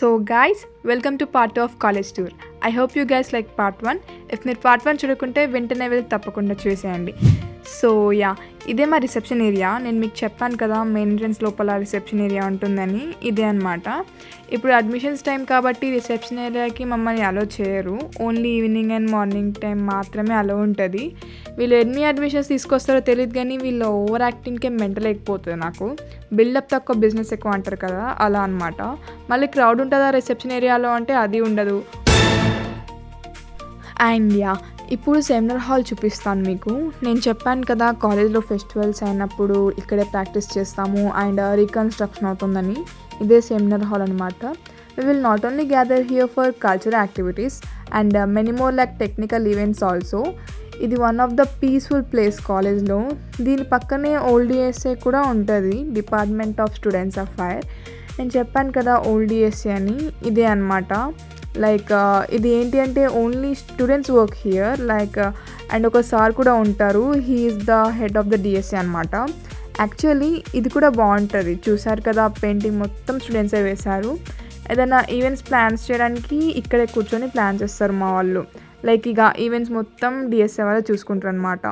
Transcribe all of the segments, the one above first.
So guys, welcome to part 2 of college tour. I hope you guys like part 1. If మీరు part 1 చూడకుంటే వెంటనే వెళ్ళి తప్పకుండా చూసేయండి. సో ఇదే మా రిసెప్షన్ ఏరియా. నేను మీకు చెప్పాను కదా మెయిన్ ఎంట్రన్స్ లోపల రిసెప్షన్ ఏరియా ఉంటుందని. ఇదే అనమాట. ఇప్పుడు అడ్మిషన్స్ టైం కాబట్టి రిసెప్షన్ ఏరియాకి మమ్మల్ని అలో చేయరు. Only evening and morning time మాత్రమే అలో ఉంటుంది. వీళ్ళు ఎన్ని అడ్మిషన్స్ తీసుకొస్తారో తెలియదు కానీ వీళ్ళు ఓవర్ యాక్టింగ్కే మెంటల్ అయిపోతుంది నాకు. బిల్డప్ తక్కువ బిజినెస్ ఎక్కువ అంటారు కదా, అలా అనమాట. మళ్ళీ క్రౌడ్ ఉంటుందా రిసెప్షన్ ఏరియాలో అంటే అది ఉండదు. అండ్ ఇప్పుడు సెమినార్ హాల్ చూపిస్తాను మీకు. నేను చెప్పాను కదా కాలేజ్లో ఫెస్టివల్స్ అయినప్పుడు ఇక్కడే ప్రాక్టీస్ చేస్తాము అండ్ రీకన్స్ట్రక్షన్ అవుతుందని. ఇదే సెమినార్ హాల్ అనమాట. We will not only gather here for cultural activities and many more like technical events also. ఇది one of the peaceful place కాలేజ్లో. దీని పక్కనే ఓల్డ్ డిఎస్ఏ కూడా ఉంటుంది, డిపార్ట్మెంట్ ఆఫ్ స్టూడెంట్స్ అఫైర్. నేను చెప్పాను కదా ఓల్డ్ డిఎస్ఏ అని, ఇదే అనమాట. లైక్ ఇది ఏంటి అంటే only students work here like and ఒక సార్ కూడా ఉంటారు. He is the head of the DSA అనమాట. యాక్చువల్లీ ఇది కూడా బాగుంటుంది. చూసారు కదా పెయింటింగ్ మొత్తం స్టూడెంట్సే వేశారు. ఏదైనా ఈవెంట్స్ ప్లాన్స్ చేయడానికి ఇక్కడే కూర్చొని ప్లాన్ చేస్తారు మా వాళ్ళు. లైక్ ఇక ఈవెంట్స్ మొత్తం డిఎస్ఏ వాళ్ళు చూసుకుంటారు అనమాట.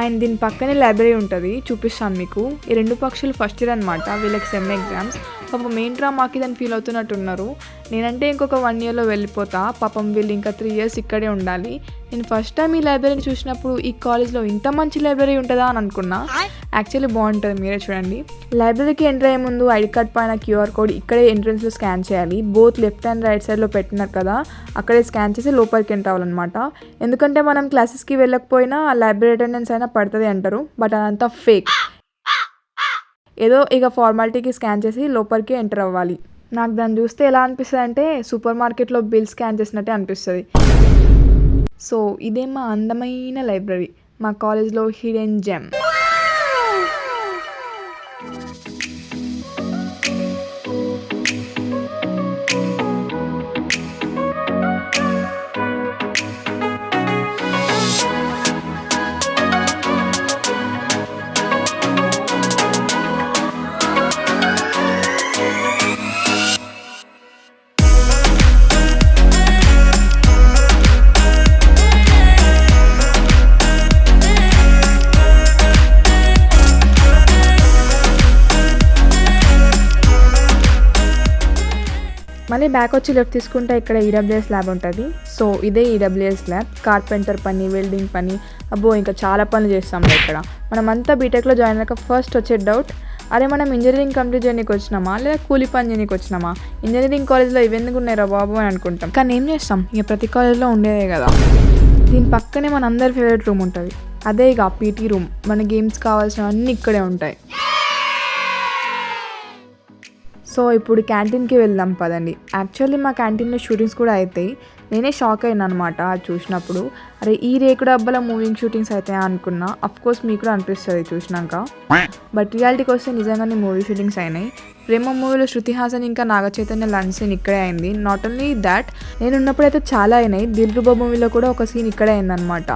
అండ్ దీని పక్కనే లైబ్రరీ ఉంటుంది, చూపిస్తాను మీకు. ఈ రెండు పక్షులు ఫస్ట్ ఇయర్ అనమాట, వీళ్ళకి సెమ్ ఎగ్జామ్స్. పాపం ఏంట్రా మాకు దాన్ని ఫీల్ అవుతున్నట్టున్నారు. నేనంటే ఇంకొక 1 yearలో వెళ్ళిపోతా. పాపం వీళ్ళు ఇంకా 3 years ఇక్కడే ఉండాలి. నేను ఫస్ట్ టైం ఈ లైబ్రరీని చూసినప్పుడు ఈ కాలేజ్లో ఇంత మంచి లైబ్రరీ ఉంటుందా అని అనుకున్నా. యాక్చువల్లీ బాగుంటుంది, మీరే చూడండి. లైబ్రరీకి ఎంటర్ అయ్యే ముందు ఐడి కార్డ్ పైన QR కోడ్ ఇక్కడే ఎంట్రన్స్లో స్కాన్ చేయాలి. బోత్ లెఫ్ట్ అండ్ రైట్ సైడ్లో పెట్టినారు కదా, అక్కడే స్కాన్ చేసి లోపలికి ఎంటర్ అవ్వాలన్నమాట. ఎందుకంటే మనం క్లాసెస్కి వెళ్ళకపోయినా లైబ్రరీ అటెండెన్స్ అయినా పడుతుంది అంటారు, బట్ అదంతా ఫేక్. ఏదో ఇక ఫార్మాలిటీకి స్కాన్ చేసి లోపలికి ఎంటర్ అవ్వాలి. నాకు దాన్ని చూస్తే ఎలా అనిపిస్తుంది అంటే సూపర్ మార్కెట్లో బిల్ స్కాన్ చేసినట్టే అనిపిస్తుంది. సో ఇదే మా అందమైన లైబ్రరీ, మా కాలేజ్లో హిడెన్ జెమ్. మళ్ళీ బ్యాక్ వచ్చి లెఫ్ట్ తీసుకుంటే ఇక్కడ ఈడబ్ల్యూఎస్ ల్యాబ్ ఉంటుంది. సో ఇదే ఈడబ్ల్యూఎస్ ల్యాబ్. కార్పెంటర్ పని, వెల్డింగ్ పని, అబ్బో ఇంకా చాలా పనులు చేస్తాం ఇక్కడ. మనమంతా బీటెక్లో జాయిన్ అయ్యాక ఫస్ట్ వచ్చే డౌట్, అరే మనం ఇంజనీరింగ్ కంప్లీట్ చేయడానికి వచ్చినామా లేదా కూలీ పని చేయడానికి వచ్చినామా? ఇంజనీరింగ్ కాలేజ్లో ఇవెందుకు ఉన్నాయిరా బాబు అని అనుకుంటాం. కానీ ఏం చేస్తాం, ఇక ప్రతి కాలేజ్లో ఉండేదే కదా. దీని పక్కనే మన అందరి ఫేవరెట్ రూమ్ ఉంటుంది, అదే ఇక పీటీ రూమ్. మన గేమ్స్ కావాల్సినవన్నీ ఇక్కడే ఉంటాయి. సో ఇప్పుడు క్యాంటీన్కి వెళ్దాం పదండి. యాక్చువల్లీ మా క్యాంటీన్లో షూటింగ్స్ కూడా అవుతాయి. నేనే షాక్ అయినా అనమాట అది చూసినప్పుడు. అరే ఈ రేకుడు డబ్బాల మూవింగ్ షూటింగ్స్ అవుతాయా అనుకున్నా. అఫ్కోర్స్ మీకు కూడా అనిపిస్తుంది చూసినాక, బట్ రియాలిటీకి వస్తే నిజంగానే మూవీ షూటింగ్స్ అయినాయి. ప్రేమ మూవీలో శృతి హాసన్ ఇంకా నాగ చైతన్య లంచ్ సీన్ ఇక్కడే అయింది. నాట్ ఓన్లీ దాట్, నేను ఉన్నప్పుడైతే చాలా అయినాయి. దిల్రుబా మూవీలో కూడా ఒక సీన్ ఇక్కడే అయిందనమాట.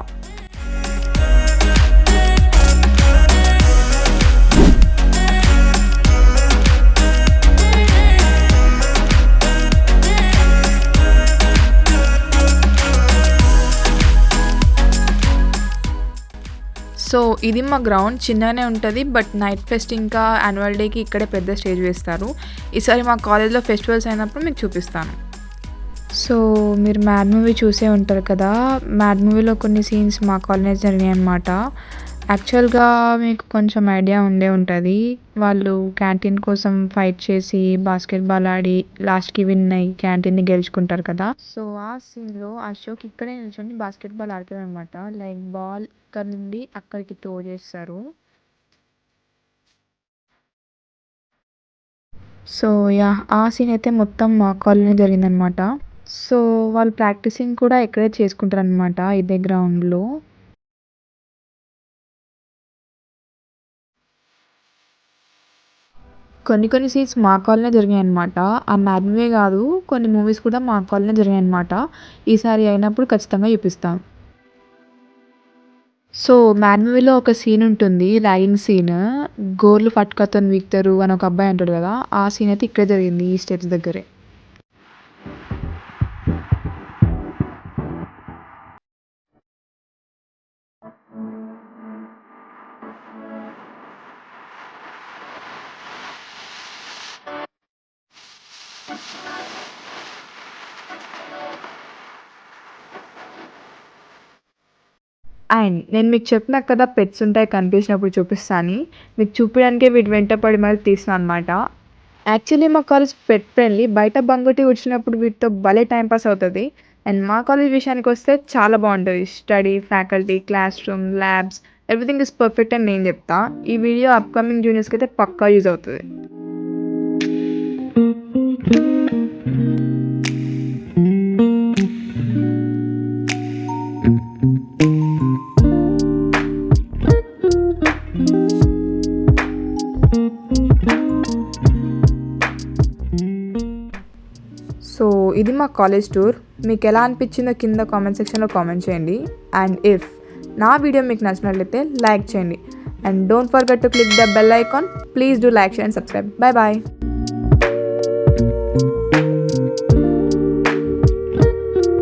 సో ఇది మా గ్రౌండ్, చిన్నగానే ఉంటుంది బట్ నైట్ ఫెస్ట్ ఇంకా యాన్యువల్ డేకి ఇక్కడే పెద్ద స్టేజ్ వేస్తారు. ఈసారి మా కాలేజ్లో ఫెస్టివల్స్ అయినప్పుడు మీకు చూపిస్తాను. సో మీరు మ్యాడ్ మూవీ చూసే ఉంటారు కదా, మ్యాడ్ మూవీలో కొన్ని సీన్స్ మా కాలేజ్ జరిగాయి అనమాట. యాక్చువల్గా మీకు కొంచెం ఐడియా ఉండే ఉంటుంది. వాళ్ళు క్యాంటీన్ కోసం ఫైట్ చేసి బాస్కెట్బాల్ ఆడి లాస్ట్కి విన్ అయ్యి క్యాంటీన్ని గెలుచుకుంటారు కదా. సో ఆ సీన్లో అశోక్ ఇక్కడే నిల్చొని బాస్కెట్బాల్ ఆడతాడు అనమాట. లైక్ బాల్ ఇక్కడ నుండి అక్కడికి త్రో చేస్తారు. సో ఆ సీన్ అయితే మొత్తం మా కాలేజ్లో జరిగిందనమాట. సో వాళ్ళు ప్రాక్టీసింగ్ కూడా ఇక్కడే చేసుకుంటారు అనమాట, ఇదే గ్రౌండ్లో. కొన్ని సీన్స్ మా కాలనే జరిగాయనమాట. ఆ 'మ్యాడ్' మూవీ గాదు, కొన్ని మూవీస్ కూడా మా కాలనే జరిగాయనమాట. ఈసారి అయినప్పుడు ఖచ్చితంగా చూపిస్తా. సో, 'మ్యాడ్' మూవీలో ఒక సీన్ ఉంటుంది. Ragging scene. గోర్లు పట్టుకతోని పీకుతారు అని ఒక అబ్బాయి అంటాడు గదా! ఆ సీన్ అయితే ఇక్కడే జరిగింది. ఈ స్టెప్స్ దగ్గరే. అండ్ నేను మీకు చెప్పినా కదా పెట్స్ ఉంటాయి కనిపించినప్పుడు చూపిస్తా అని. మీకు చూపియడానికే వీటి వెంట పడి మరి తీసినా అనమాట. యాక్చువల్లీ మా కాలేజ్ పెట్ ఫ్రెండ్లీ. బయట బంగొట్టి కూర్చున్నప్పుడు వీటితో భలే టైమ్ పాస్ అవుతది. అండ్ మా కాలేజ్ విషయానికొస్తే చాలా బావుంటది. Study, faculty, class room, labs everything is perfect అని నేను చెప్తా. ఈ వీడియో అప్‌కమింగ్ జూనియర్స్‌కైతే పక్కా యూజ్ అవుతది. సో, ఇది మా కాలేజ్ టూర్. మీకెలా అనిపించిందో కింద కామెంట్ సెక్షన్‌లో కామెంట్ చేయండి. అండ్ నా వీడియో మీకు నచ్చినట్లయితే లైక్ చేయండి. And don't forget to click the bell icon. Please do like, share and subscribe. By.